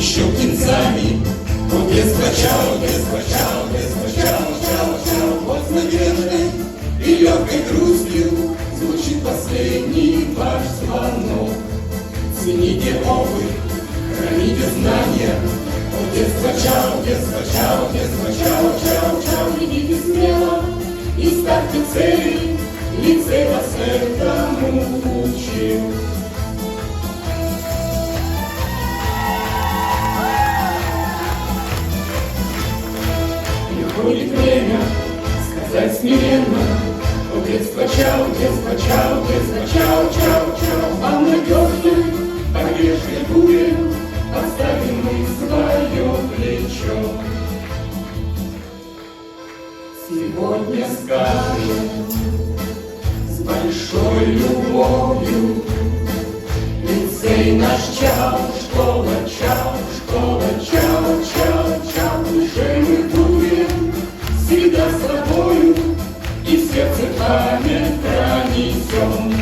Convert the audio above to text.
еще птенцами. Вот детство чао, детство чао, детство чао, чао, чао. Вот с надеждой и легкой грустью звучит последний ваш звонок. Цените опыт, храните знания. Вот детство чао, детство чао, детство чао, чао, чао. Идите смело и ставьте цели, лицей вас этому учил. Приходит время сказать смиренно: о, детство чао, детство чао, детство чао, чао, чао. А надежной, погрешной буре оставим мы свое плечо. Сегодня скажем с большой любовью: лицей наш чао, школа чао, школа чао, чао, чао. Уже мы будем всегда с тобою, и в сердце память пронесем.